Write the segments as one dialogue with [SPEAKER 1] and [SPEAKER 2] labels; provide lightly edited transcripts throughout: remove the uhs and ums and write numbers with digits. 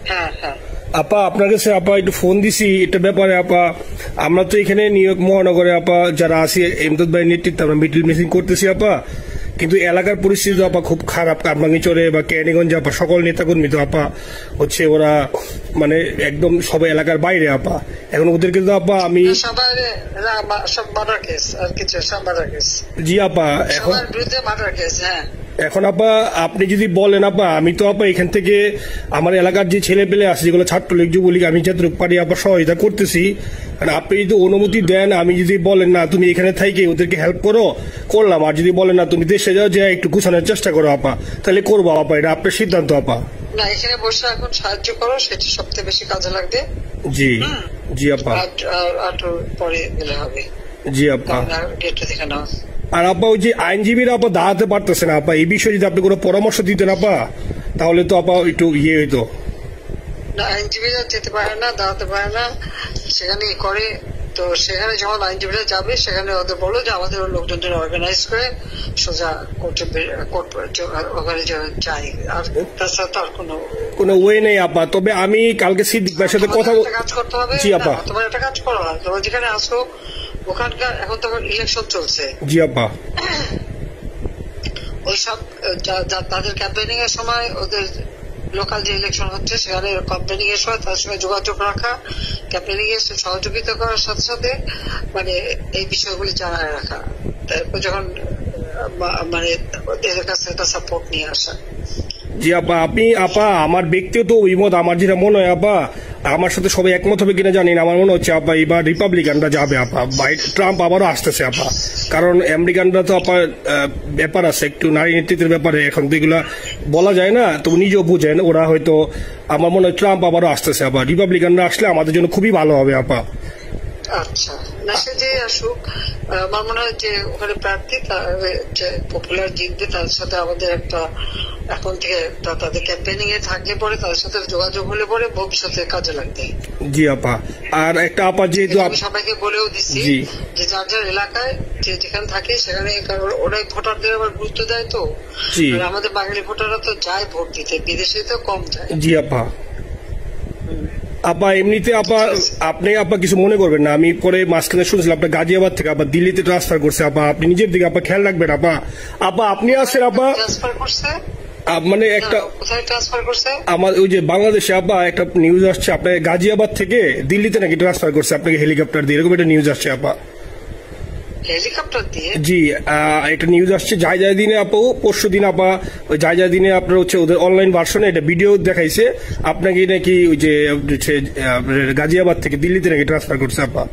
[SPEAKER 1] হ্যাঁ হ্যাঁ
[SPEAKER 2] আপা আপনার কাছে আপা একটু ফোন দিছি এটা ব্যাপারে আপা। আমরা তো এখানে নিউ ইয়র্ক মহানগরে আপা যারা আছি এমদাদ ভাই নেতৃত্বে আমরা মিডিল মিসিং করতেছি আপা, কিন্তু এলাকার পরিস্থিতি আপা খুব খারাপ। কারমাঙ্গিচরে বা ক্যানিগঞ্জে আপা সকল নেতাকর্মী তো আপা হচ্ছে ওরা মানে একদম সবাই এলাকার বাইরে আপা। এখন ওদেরকে তো আপা আমি
[SPEAKER 1] সব মার্ডার কেস আর কিছু সব মার্ডার কেস।
[SPEAKER 2] জি আপা এখন
[SPEAKER 1] বিরুদ্ধে মার্ডার কেস। হ্যাঁ
[SPEAKER 2] এখন আপা আপনি যদি বলেন আপা আমি তো আপা এখান থেকে আমার এলাকার যে ছেলে পেলে আছে যেগুলো ছাত্রলীগ যুবলীগ আমি যতটুকু পারি আপা সহায়তা করতেছি। আপনি যদি অনুমতি দেন, আমি যদি বলেন না তুমি এখানে থাইকে ওদেরকে হেল্প করো করলাম, আর যদি বলেন না তুমি দেশে যাও যে একটু গুছানোর চেষ্টা করো আপা, তাহলে করবো আপা। এটা আপনার সিদ্ধান্ত আপা।
[SPEAKER 1] না এখানে বসে এখন সাহায্য করো, সেটা সবচেয়ে বেশি কাজে লাগবে।
[SPEAKER 2] জি জি আপা।
[SPEAKER 1] আর পরে গেলে হবে।
[SPEAKER 2] জি আপা।
[SPEAKER 1] গেটটা দেখে নাও।
[SPEAKER 2] আর আপা ওই যে আইনজীবীরা আপা দাঁড়াতে পারতেছে না আপা, এই বিষয়ে যদি আপনি কোনো পরামর্শ দিতেন আপা তাহলে তো আপা একটু ইয়ে হইতো।
[SPEAKER 1] না আইনজীবীরা যেতে পারে না, দাঁড়াতে পারে না, সেখানে করে। তো সেখানে যখন আইনজীবীরা যাবে সেখানে ওদের বলো যে আমাদের লোকজনদের অর্গানাইজ করে সোজা ওখানে যাই। আর তাছাড়া তো আর কোনো
[SPEAKER 2] ওয়ে নেই আপা। তবে আমি কালকে সিদ্দিক ভাইয়ের সাথে কথা
[SPEAKER 1] কাজ করতে হবে।
[SPEAKER 2] জি আপা।
[SPEAKER 1] তোমার একটা কাজ করো, তোমার যেখানে আসো ওখানকার এখন তো ইলেকশন চলছে।
[SPEAKER 2] জি আপা।
[SPEAKER 1] ওইসব তাদের ক্যাম্পেনিং এর সময় ওদের লোকাল যে ইলেকশন হচ্ছে সেখানে ক্যাম্পেনিং এর সময় তার সঙ্গে যোগাযোগ রাখা, ক্যাম্পেনিং এর সহযোগিতা করার সাথে সাথে মানে এই বিষয়গুলি জানায় রাখা, তারপর যখন মানে ওদের কাছে একটা সাপোর্ট নিয়ে আসা।
[SPEAKER 2] জি আপা। আপনি আপা আমার ব্যক্তিগত অভিমত আমার যেটা মনে হয় আপা, আমার সাথে সবাই একমত হবে কিনা জানি না, আমার মনে হচ্ছে আপা এবার রিপাবলিকানরা যাবে আপা। ট্রাম্প আবারও আসতেছে আপা, কারণ আমেরিকানরা তো আপা ব্যাপার আছে একটু নারী নেতৃত্বের ব্যাপারে, এখন তো এগুলা বলা যায় না, তো নিজেও বুঝেন ওরা হয়তো। আমার মনে হয় ট্রাম্প আবারও আসতেছে আপা, রিপাবলিকানরা আসলে আমাদের জন্য খুবই ভালো হবে আপা।
[SPEAKER 1] আচ্ছা না সে যে আসুক, আমার মনে হয় যে ওখানে প্রার্থী পপুলার জিতবে, তার সাথে আমাদের একটা এখন থেকে তাদের ক্যাম্পেনিং এ থাকলে পরে তাদের সাথে যোগাযোগ হলে পরে ভবিষ্যতে কাজে লাগবে।
[SPEAKER 2] জি আপা। আর একটা আপা যেহেতু
[SPEAKER 1] আমি সবাইকে বলেও দিচ্ছি যে যার যার এলাকায় যেখানে থাকে সেখানে, কারণ ওরাই ভোটারদের আবার গুরুত্ব দেয়। তো আমাদের বাঙালি ভোটাররা তো যায় ভোট দিতে, বিদেশে তো কম যায়।
[SPEAKER 2] জি আপা। আপা এমনিতে আপা আপনি আপা কিছু মনে করবেন না, আমি পরে মাঝখানে শুনছিলাম আপনার গাজিয়াবাদ থেকে আপা দিল্লিতে ট্রান্সফার করছে আপা, আপনি নিজের দিকে আপা খেয়াল রাখবেন আপা। আপা আপনি আসেন আপা।
[SPEAKER 1] ট্রান্সফার করছে
[SPEAKER 2] মানে একটা
[SPEAKER 1] কোথায় ট্রান্সফার করছে?
[SPEAKER 2] আমার ওই যে বাংলাদেশে আপা একটা নিউজ আসছে আপনার গাজিয়াবাদ থেকে দিল্লিতে নাকি ট্রান্সফার করছে আপনাকে হেলিকপ্টার দিয়ে, এরকম একটা নিউজ আসছে আপা।
[SPEAKER 1] হেলিকপ্টার দিয়ে?
[SPEAKER 2] জি একটা নিউজ আসছে যায় দিনে আপা, পরশু দিন আপা ওই যায় দিনে আপনার হচ্ছে ওদের অনলাইন ভার্সনে এটা ভিডিও দেখাইছে আপনাকে নাকি ওই যে গাজিয়াবাদ থেকে দিল্লিতে নাকি ট্রান্সফার করছে আপা।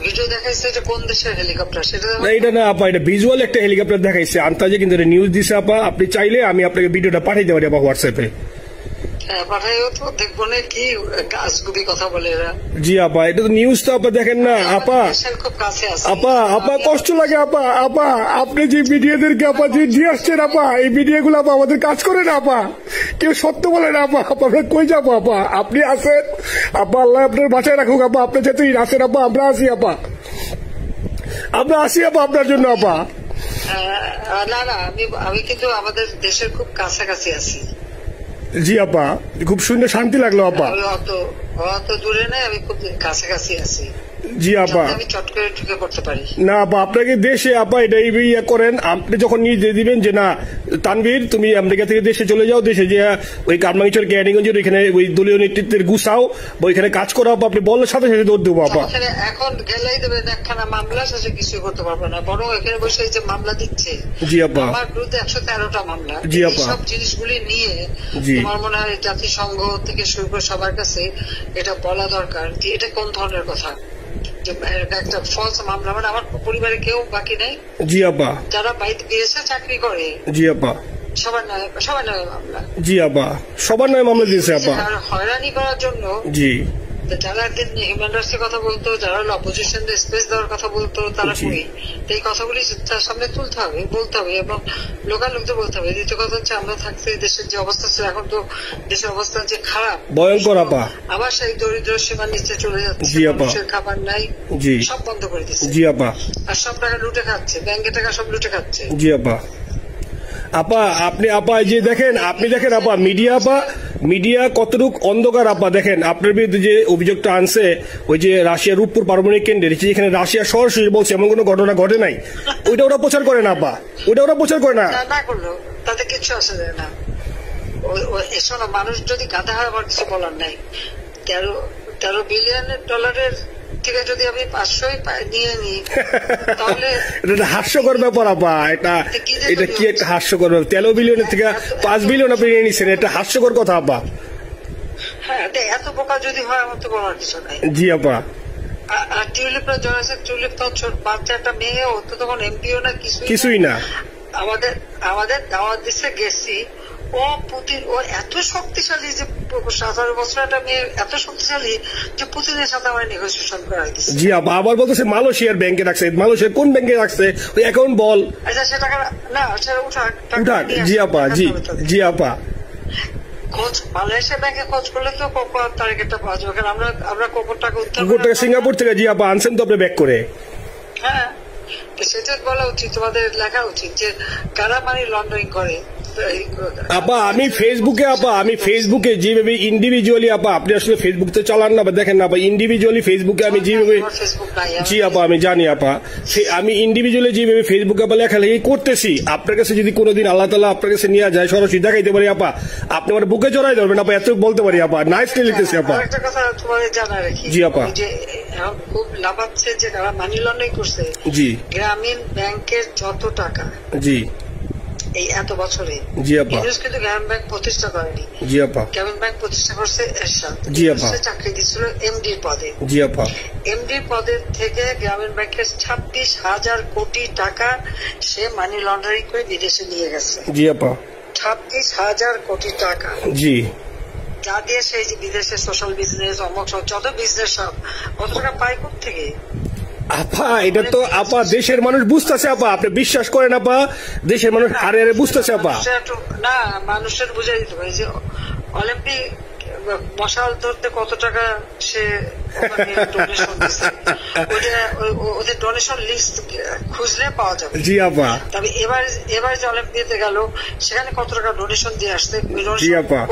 [SPEAKER 1] ভিডিও দেখাইছে এটা কোন দেশের হেলিকপ্টার সেটা?
[SPEAKER 2] না এটা না আপা, এটা ভিজুয়াল একটা হেলিকপ্টার দেখাইছে আন্তাজে, কিন্তু এটা নিউজ দিছে আপা। আপনি চাইলে আমি আপনাকে ভিডিওটা পাঠাইতে পারি আপা হোয়াটসঅ্যাপে।
[SPEAKER 1] পাঠাইও তো, দেখবো না কি গাছগুবি কথা বলে এরা।
[SPEAKER 2] জি আপা এটা তো নিউজ তো আপা দেখেন না আপা।
[SPEAKER 1] খুব কাছে আছে
[SPEAKER 2] আপা। আপা কষ্ট লাগে আপা। আপা আপনি যে মিডিয়াদেরকে আপা যে দিয়ে আসছেন আপা, এই মিডিয়া গুলো আপা আমাদের কাজ করে না আপা, কেউ সত্য বলে না আপা। আমরা কই যাবো আপা? আপনি আসেন আপা, আল্লাহ আপনার বাঁচায় রাখুক আপা। আপনি যেহেতু আসেন আপা, আমরা আসি আপা, আমরা আসি আপা আপনার জন্য আপা।
[SPEAKER 1] না না আমি কিন্তু আমাদের দেশের খুব কাছাকাছি আছি।
[SPEAKER 2] জি আপা খুব সুন্দর শান্তি লাগলো আপা।
[SPEAKER 1] অত দূরে নাই, আমি খুব কাছাকাছি আছি।
[SPEAKER 2] জি আপা।
[SPEAKER 1] আমি চট করে ঢুকে পড়তে পারি
[SPEAKER 2] না আপা আপনাকে দেশে আপা এটা ইয়ে করেন, আপনি যখন নিয়ে দিবেন যে না তানভীর তুমি আমেরিকা থেকে দেশে চলে যাও, দেশে যে ওই কারমাঙ্গিচর ক্যানিগঞ্জের ওইখানে ওই দলীয় নেতৃত্বের গুছাও বা ওইখানে কাজ করো আপা, আপনি বলার সাথে সাথে দৌড় দেবো আপা।
[SPEAKER 1] এখন গেলেই দেবেন একখানা মামলা, শেষে কিছুই করতে পারবে না, বরং এখানে বসে যে মামলা দিচ্ছে।
[SPEAKER 2] জি আপা।
[SPEAKER 1] আমার বিরুদ্ধে 113টা মামলা।
[SPEAKER 2] জি আপা।
[SPEAKER 1] সব জিনিসগুলি নিয়ে আমার মনে হয় জাতিসংঘ থেকে শুরু করে সবার কাছে এটা বলা দরকার যে এটা কোন ধরনের কথা, একটা ফলস মামলা। মানে আমার পরিবারে কেউ বাকি নেই।
[SPEAKER 2] জি আপা।
[SPEAKER 1] যারা বাইরে গিয়েছে চাকরি করে।
[SPEAKER 2] জি আপা।
[SPEAKER 1] সবার নয় মামলা।
[SPEAKER 2] জি আপা সবার নয় মামলা দিয়েছে আপা।
[SPEAKER 1] হয়রানি করার জন্য
[SPEAKER 2] জি
[SPEAKER 1] যারা হিউম্যান রাইটসের কথা বলতো, যারা অপোজিশন স্পেস দেওয়ার কথা বলতো, তারা কই এই কথাগুলি তার সামনে তুলতে হবে, বলতে হবে এবং লোকাল লোকদের বলতে হবে। দ্বিতীয় কথা হচ্ছে আমরা থাকতে দেশের যে অবস্থা ছিল, এখন তো দেশের অবস্থা যে খারাপ
[SPEAKER 2] ভয়ঙ্কর আপা,
[SPEAKER 1] আবার সেই দরিদ্র সীমার নিচে চলে যাচ্ছে, মানুষের খাবার নাই, সব বন্ধ করে দিচ্ছে।
[SPEAKER 2] জি আপা।
[SPEAKER 1] আর সব টাকা লুটে খাচ্ছে, ব্যাংকের টাকা সব লুটে খাচ্ছে।
[SPEAKER 2] জি আপা। আপা আপনি আপা যে দেখেন, আপনি দেখেন আপা মিডিয়া আপা মিডিয়া কতটুক অন্ধকার আপা দেখেন, আপনার বিরুদ্ধে যে অভিযোগটা আনছে ওই যে রাশিয়ার রূপপুর পারমাণবিক কেন্দ্রে, যেখানে রাশিয়া সরাসরি বলছে এমন কোনো ঘটনা ঘটে নাই, ওইটা ওরা প্রচার করে না আপা, ওইটা ওরা প্রচার করে না।
[SPEAKER 1] না করলো তাতে কিছু আসে যায় না। শোনো, মানুষ যদি গাধা হয় আমার কিছু বলার নাই। 13 বিলিয়ন ডলারের থেকে যদি আমি 500 নিয়ে নিই তাহলে
[SPEAKER 2] এটা হাস্যকর ব্যাপার আপা, এটা কি একটা হাস্যকর ব্যাপার। 13 বিলিয়নের থেকে 5 বিলিয়ন আপনি নিয়ে নিচ্ছেন, এটা হাস্যকর কথা আপা।
[SPEAKER 1] হ্যাঁ, এত বোকা যদি হয় আমার তো বলার কিছু নাই।
[SPEAKER 2] জি আপা।
[SPEAKER 1] আর টিউলিপরা জয়েছে, টিউলিপ তো বাচ্চা একটা মেয়ে, ও তো তখন এমপিও না,
[SPEAKER 2] কিছুই না।
[SPEAKER 1] আমাদের দাওয়াত দিচ্ছে, গেছি। ও পুতিন, ও এত শক্তিশালী যে 17 বছর একটা মেয়ে এত শক্তিশালী যে পুতিনের সাথে আমার নেগোসিয়েশন করাই দিচ্ছে।
[SPEAKER 2] জি আপা, আবার বলতেছে মালয়েশিয়ার ব্যাংকে রাখছে। মালয়েশিয়ার কোন ব্যাংকে রাখছে ওই অ্যাকাউন্ট বল।
[SPEAKER 1] আচ্ছা, সে টাকা না, সেটা উঠাক।
[SPEAKER 2] জি আপা, জি আপা।
[SPEAKER 1] খোঁজ মালয়েশিয়া ব্যাংকে খোঁজ করলে তো কোকোর তারিখটা পাওয়া যাবে, কারণ আমরা কোকোর টাকা
[SPEAKER 2] সিঙ্গাপুর থেকে। জি আপা, আনছেন তো আপনি ব্যাক করে।
[SPEAKER 1] হ্যাঁ, সেটা বলা উচিত, তোমাদের লেখা উচিত যে কারা মানি লন্ডারিং করে।
[SPEAKER 2] আপা আমি ফেসবুকে যেভাবে ইন্ডিভিজুয়ালি, আপা আপনি আসলে ফেসবুক তো চালান না, দেখেন না আপা, ইন্ডিভিজুয়ালি ফেসবুকে আমি যেভাবে, জি আপা আমি জানি আপা, আমি ইন্ডিভিজুয়ালি যেভাবে ফেসবুকে আপা লেখালেখি করতেছি, আপনার কাছে যদি কোনোদিন আল্লাহ তাআলা আপনার কাছে নিয়ে যায়, সরাসরি দেখাইতে পারি আপা, আপনি আমার বুকে জড়াই ধরবেন আপা, এত বলতে পারি আপা। নাইসলি লিখতেছি আপা।
[SPEAKER 1] একটা কথা তোমাদের জানা রাখি,
[SPEAKER 2] জি আপা,
[SPEAKER 1] যে খুব লাভাচ্ছে যে যারা মানি লন্ডারিং করছে,
[SPEAKER 2] জি
[SPEAKER 1] গ্রামীণ ব্যাংকের যত টাকা,
[SPEAKER 2] জি
[SPEAKER 1] এই এত বছরে,
[SPEAKER 2] জি আপা,
[SPEAKER 1] কিন্তু গ্রামীণ ব্যাংক প্রতিষ্ঠা করেনি।
[SPEAKER 2] জি আপা,
[SPEAKER 1] গ্রামীণ ব্যাংক প্রতিষ্ঠা করছে এরশাদ।
[SPEAKER 2] জি আপা,
[SPEAKER 1] চাকরি দিচ্ছিল এমডির পদে।
[SPEAKER 2] জি আপা,
[SPEAKER 1] এমডির পদের থেকে গ্রামীণ ব্যাংকের 26,000 কোটি টাকা সে মানি লন্ডারিং করে বিদেশে নিয়ে গেছে।
[SPEAKER 2] জি আপা,
[SPEAKER 1] 26,000 কোটি টাকা।
[SPEAKER 2] জি,
[SPEAKER 1] যা দিয়ে সেই যে বিদেশে সোশ্যাল বিজনেস, অমক যত বিজনেস সব কত টাকা পায় কোথা থেকে?
[SPEAKER 2] আপা এটা তো আপা দেশের মানুষ বুঝতেছে আপা, আপনি বিশ্বাস করেন আপা, দেশের মানুষ হারে হারে বুঝতেছে আপা।
[SPEAKER 1] না, মানুষের বুঝাই দিতে পারে যে অলিম্পিক মশাল ধরতে কত টাকা সে ডোনেশন দিচ্ছে, ওদের ডোনেশন লিস্ট খুঁজলে পাওয়া যাবে।
[SPEAKER 2] জি আপা।
[SPEAKER 1] তবে এবার যে অলিম্পিয়াতে গেল সেখানে কত টাকা ডোনেশন দিয়ে আসতে,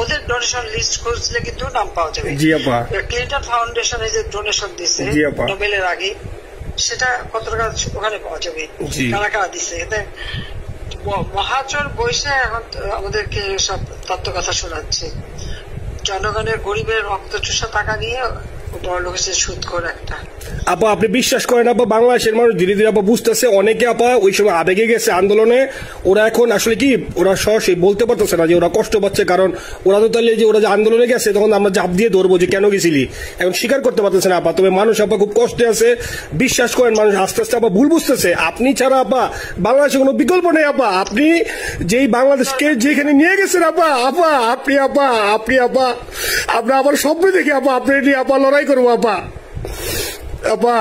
[SPEAKER 1] ওদের ডোনেশন লিস্ট খুঁজলে কিন্তু নাম পাওয়া যাবে।
[SPEAKER 2] জি আপা।
[SPEAKER 1] ক্লিন্টন ফাউন্ডেশনে যে ডোনেশন দিচ্ছে নোবেলের আগে, সেটা কত টাকা ওখানে পাওয়া যাবে, কারা কারা দিচ্ছে। এতে মহাচর বৈশে এখন আমাদেরকে সব তত্ত্ব কথা শোনাচ্ছে, জনগণের গরিবের রক্ত চুষা টাকা নিয়ে বড় লোক এসে সুদ করে একটা।
[SPEAKER 2] আপা আপনি বিশ্বাস করেন আপা, বাংলাদেশের মানুষ ধীরে ধীরে আপা বুঝতেছে, অনেকে আপা ওই সময় আবেগে গেছে আন্দোলনে, ওরা এখন আসলে কি ওরা সরাসরি বলতে পারতেছে না যে ওরা কষ্ট পাচ্ছে, কারণ ওরা তো তাহলে যে ওরা যে আন্দোলনে গেছে তখন আমরা জাপ দিয়ে ধরবো যে কেন গেছিলি, এখন স্বীকার করতে পারতেছে না আপা। তবে মানুষ আপা খুব কষ্টে আছে, বিশ্বাস করেন মানুষ আস্তে আস্তে আপা ভুল বুঝতেছে। আপনি ছাড়া আপা বাংলাদেশে কোনো বিকল্প নেই আপা, আপনি যেই বাংলাদেশকে যেখানে নিয়ে গেছেন আপা, আপনি আমার স্বপ্ন দেখি আপা, আপনি নিয়ে আপা লড়াই করবো আপা। আপা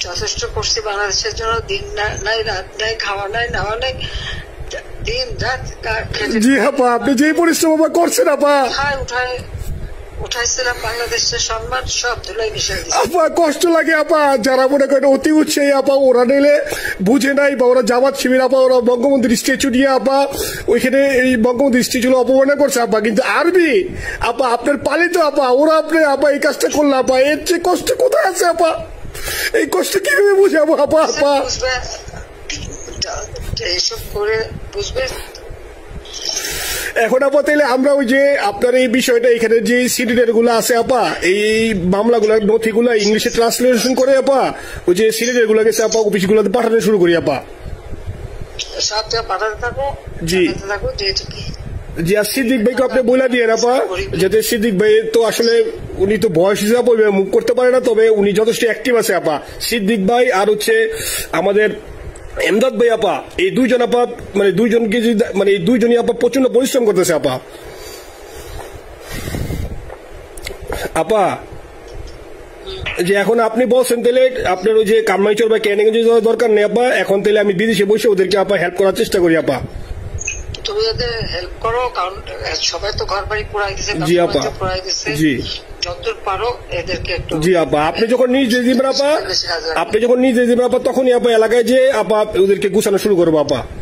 [SPEAKER 1] যথেষ্ট করছি বাংলাদেশের জন্য, দিন নাই রাত নাই, খাওয়া নাই নাওয়া নাই, দিন রাত।
[SPEAKER 2] জি আপা, আপনি যে পরিশ্রম আপা করছেন আপা,
[SPEAKER 1] উঠাইছিলাম বাংলাদেশের সম্মান সব ধুলাই মিশাই দিয়েছে
[SPEAKER 2] আপা। কষ্ট লাগে আপা, যারা মনে করেন অতি উৎসাহী আপা, ওরা নিলে বুঝে নাই বা ওরা জামাত শিবির আপা, ওরা বঙ্গবন্ধুর স্ট্যাচু নিয়ে আপা ওইখানে এই বঙ্গবন্ধুর স্ট্যাচু অপমাননা করছে আপা, কিন্তু আরবি আপা আপনার পালিত আপা, ওরা আপনি আপা এই কাজটা করলে আপা, এর চেয়ে কষ্ট কোথায় আছে আপা? এই কষ্ট কিভাবে বুঝাবো আপা?
[SPEAKER 1] এইসব করে বুঝবে।
[SPEAKER 2] এখন আপা তাইলে আমরা ওই যে আপনার এই বিষয়টা এখানে যে সিডিডের গুলো আছে আপা, এই মামলাগুলো নথিগুলো ইংলিশে ট্রান্সলেশন করে আপা ওই যে সিডিডের গুলো গেছে আপা অফিস গুলোতে পাঠানো শুরু করি আপা।
[SPEAKER 1] পাঠাতে থাকো।
[SPEAKER 2] জি জি। আর সিদ্দিক ভাইকে আপনি বলে দিয়ে আপা, যাতে সিদ্দিক ভাই তো আসলে উনি তো বয়স হিসাবে মুভ করতে পারে না, তবে উনি যথেষ্ট অ্যাক্টিভ আছে আপা। সিদ্দিক ভাই আর হচ্ছে আমাদের এমদাদ ভাই আপা, এই দুইজন আপা মানে দুইজনকে মানে এই দুইজনই আপা প্রচন্ড পরিশ্রম করতেছে আপা। আপা যে এখন আপনি বলছেন তাহলে আপনার ওই যে কামাইচর বা ক্যানিগঞ্জে যাওয়ার দরকার নেই আপা, এখন তাহলে আমি বিদেশে বসে ওদেরকে আপা হেল্প করার চেষ্টা করি আপা।
[SPEAKER 1] তুমি ওদের হেল্প করো, কারণ সবাই তো ঘর বাড়ি পুরাই দিছে।
[SPEAKER 2] জি আপা, জি
[SPEAKER 1] যতদূর পারো এদেরকে একটু।
[SPEAKER 2] জি আপা, আপনি যখন নিজে দিবেন আপা, তখনই আপা এলাকায় যে আপা ওদেরকে গুছানো শুরু করবো আপা।